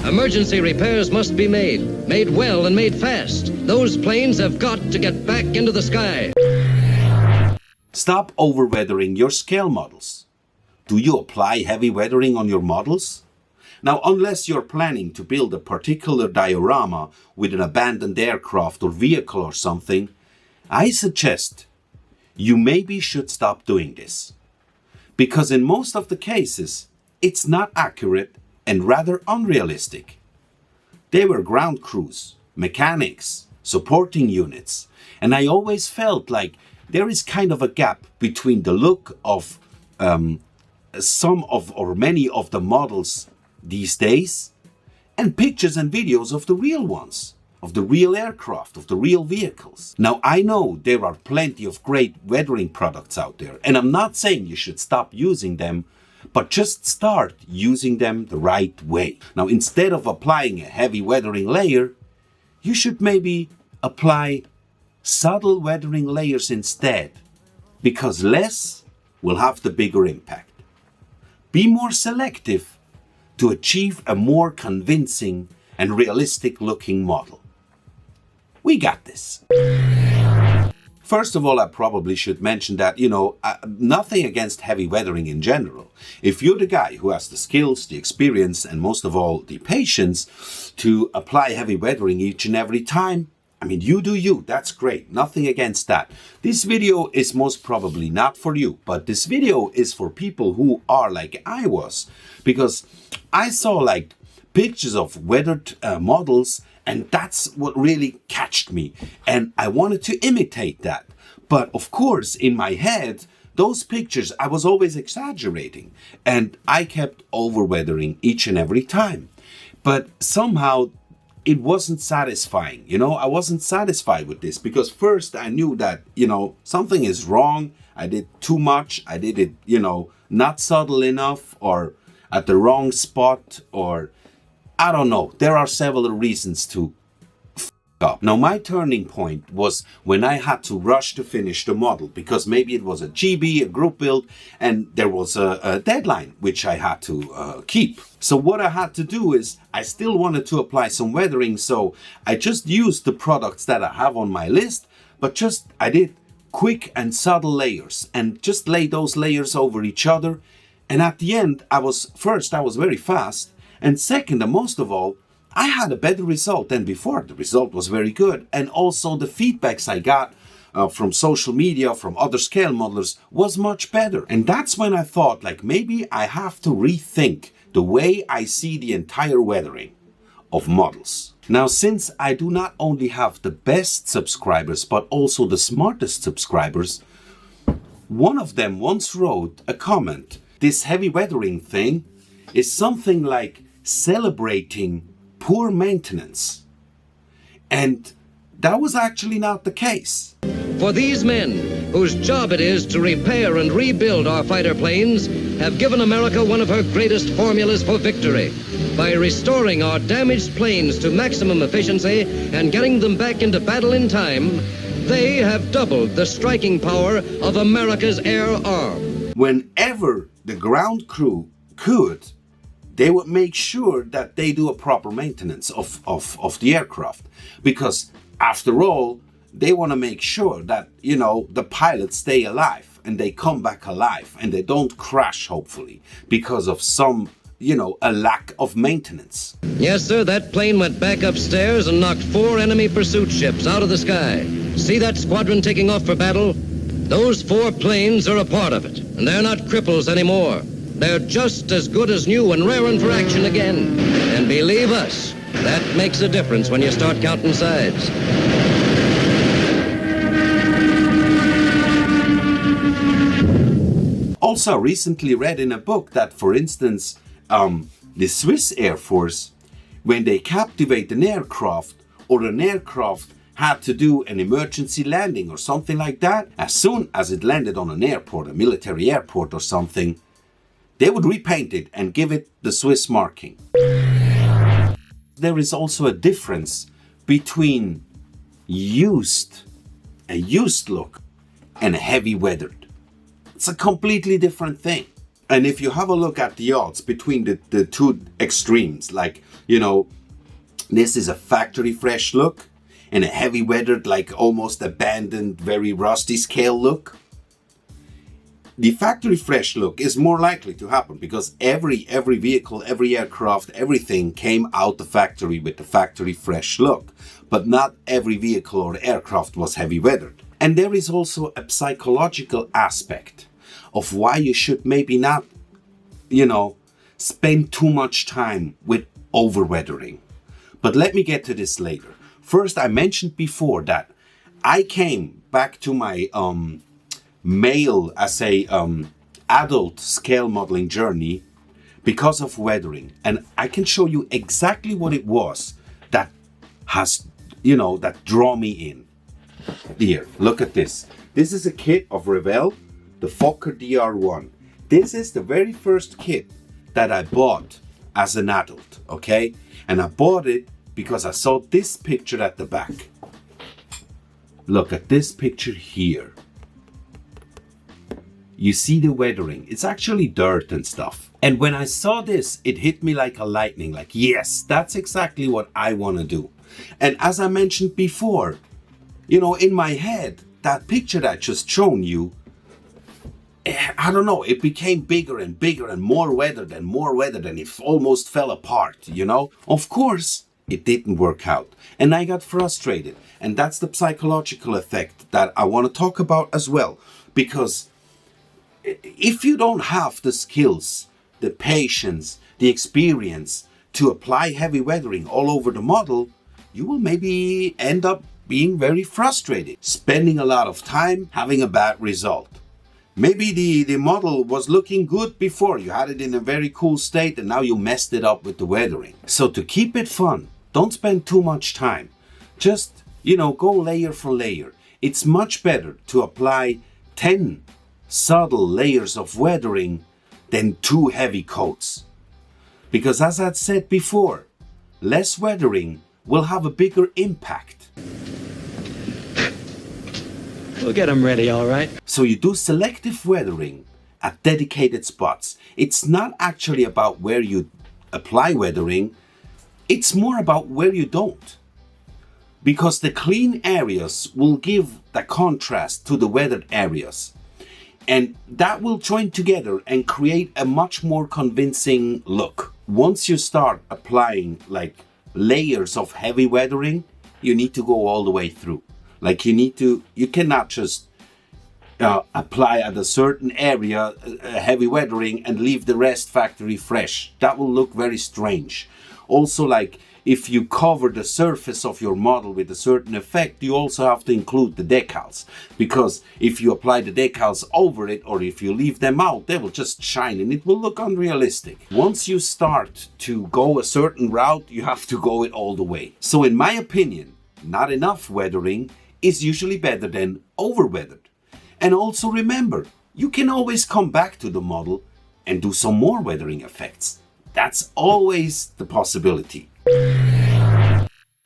Emergency repairs must be made well and made fast. Those planes have got to get back into the sky. Stop over-weathering your scale models. Do you apply heavy weathering on your models? Now, unless you're planning to build a particular diorama with an abandoned aircraft or vehicle or something, I suggest you maybe should stop doing this. Because in most of the cases, it's not accurate and rather unrealistic. They were ground crews, mechanics, supporting units, and I always felt like there is kind of a gap between the look of some of or many of the models these days and pictures and videos of the real ones, of the real aircraft, of the real vehicles. Now, I know there are plenty of great weathering products out there, and I'm not saying you should stop using them, but just start using them the right way. Now, instead of applying a heavy weathering layer, you should maybe apply subtle weathering layers instead, because less will have the bigger impact. Be more selective to achieve a more convincing and realistic looking model. We got this. First of all, I probably should mention that, nothing against heavy weathering in general. If you're the guy who has the skills, the experience, and most of all, the patience to apply heavy weathering each and every time, you do you. That's great. Nothing against that. This video is most probably not for you, but this video is for people who are like I was, because I saw pictures of weathered models, and that's what really catched me, and I wanted to imitate that. But of course, in my head, those pictures, I was always exaggerating, and I kept over-weathering each and every time. But somehow, it wasn't satisfying. I wasn't satisfied with this, because first I knew that, something is wrong. I did too much. I did it, not subtle enough, or at the wrong spot, or I don't know. There are several reasons to f up. Now, my turning point was when I had to rush to finish the model, because maybe it was a GB, a group build, and there was a deadline which I had to keep. So what I had to do is I still wanted to apply some weathering, so I just used the products that I have on my list, but I did quick and subtle layers and just lay those layers over each other. And at the end, I was very fast. And second, and most of all, I had a better result than before. The result was very good. And also the feedbacks I got from social media, from other scale modelers, was much better. And that's when I thought, maybe I have to rethink the way I see the entire weathering of models. Now, since I do not only have the best subscribers, but also the smartest subscribers, one of them once wrote a comment. This heavy weathering thing is something like celebrating poor maintenance. And that was actually not the case. For these men, whose job it is to repair and rebuild our fighter planes, have given America one of her greatest formulas for victory. By restoring our damaged planes to maximum efficiency and getting them back into battle in time, they have doubled the striking power of America's air arm. Whenever the ground crew could, they would make sure that they do a proper maintenance of the aircraft. Because after all, they want to make sure that, the pilots stay alive and they come back alive and they don't crash, hopefully, because of some, a lack of maintenance. Yes, sir, that plane went back upstairs and knocked 4 enemy pursuit ships out of the sky. See that squadron taking off for battle? Those 4 planes are a part of it, and they're not cripples anymore. They're just as good as new and raring for action again. And believe us, that makes a difference when you start counting sides. Also, recently read in a book that, for instance, the Swiss Air Force, when they captivate an aircraft, or an aircraft had to do an emergency landing or something like that, as soon as it landed on an airport, a military airport or something, they would repaint it and give it the Swiss marking. There is also a difference between a used look, and a heavy weathered. It's a completely different thing. And if you have a look at the odds between the two extremes, like, you know, this is a factory fresh look and a heavy weathered, like almost abandoned, very rusty scale look. The factory fresh look is more likely to happen because every vehicle, every aircraft, everything came out the factory with the factory fresh look. But not every vehicle or aircraft was heavy weathered. And there is also a psychological aspect of why you should maybe not, you know, spend too much time with over-weathering. But let me get to this later. First, I mentioned before that I came back to my male, as a adult scale modeling journey because of weathering. And I can show you exactly what it was that has, you know, that draw me in. Here, look at this. This is a kit of Revell, the Fokker DR1. This is the very first kit that I bought as an adult, okay? And I bought it because I saw this picture at the back. Look at this picture here. You see the weathering. It's actually dirt and stuff. And when I saw this, it hit me like a lightning. Like, yes, that's exactly what I want to do. And as I mentioned before, you know, in my head, that picture that I just shown you, I don't know, it became bigger and bigger and more weathered and it almost fell apart, you know? Of course, it didn't work out. And I got frustrated. And that's the psychological effect that I want to talk about as well. Because if you don't have the skills, the patience, the experience to apply heavy weathering all over the model, you will maybe end up being very frustrated, spending a lot of time having a bad result. Maybe the model was looking good before, you had it in a very cool state and now you messed it up with the weathering. So to keep it fun, don't spend too much time. Just, you know, go layer for layer. It's much better to apply 10 subtle layers of weathering than 2 heavy coats. Because as I said before, less weathering will have a bigger impact. We'll get them ready, all right? So you do selective weathering at dedicated spots. It's not actually about where you apply weathering, it's more about where you don't. Because the clean areas will give the contrast to the weathered areas. And that will join together and create a much more convincing look. Once you start applying like layers of heavy weathering, you need to go all the way through. Like you cannot just apply at a certain area heavy weathering and leave the rest factory fresh. That will look very strange. Also, like if you cover the surface of your model with a certain effect, you also have to include the decals. Because if you apply the decals over it or if you leave them out, they will just shine and it will look unrealistic. Once you start to go a certain route, you have to go it all the way. So in my opinion, not enough weathering is usually better than over-weathered. And also remember, you can always come back to the model and do some more weathering effects. That's always the possibility.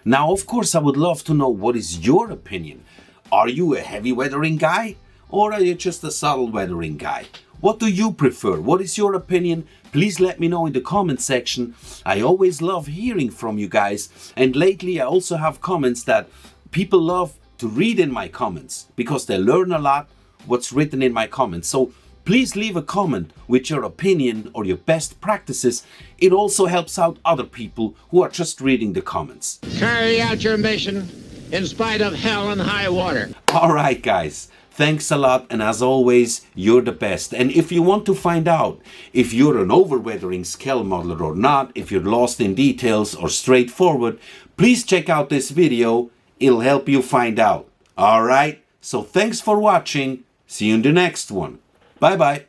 Now, of course, I would love to know what is your opinion. Are you a heavy weathering guy or are you just a subtle weathering guy? What do you prefer? What is your opinion? Please let me know in the comment section. I always love hearing from you guys. And lately I also have comments that people love to read in my comments because they learn a lot what's written in my comments. So please leave a comment with your opinion or your best practices. It also helps out other people who are just reading the comments. Carry out your mission in spite of hell and high water. All right, guys. Thanks a lot, and as always, you're the best. And if you want to find out if you're an over-weathering scale modeler or not, if you're lost in details or straightforward, please check out this video. It'll help you find out. All right? So thanks for watching. See you in the next one. Bye-bye.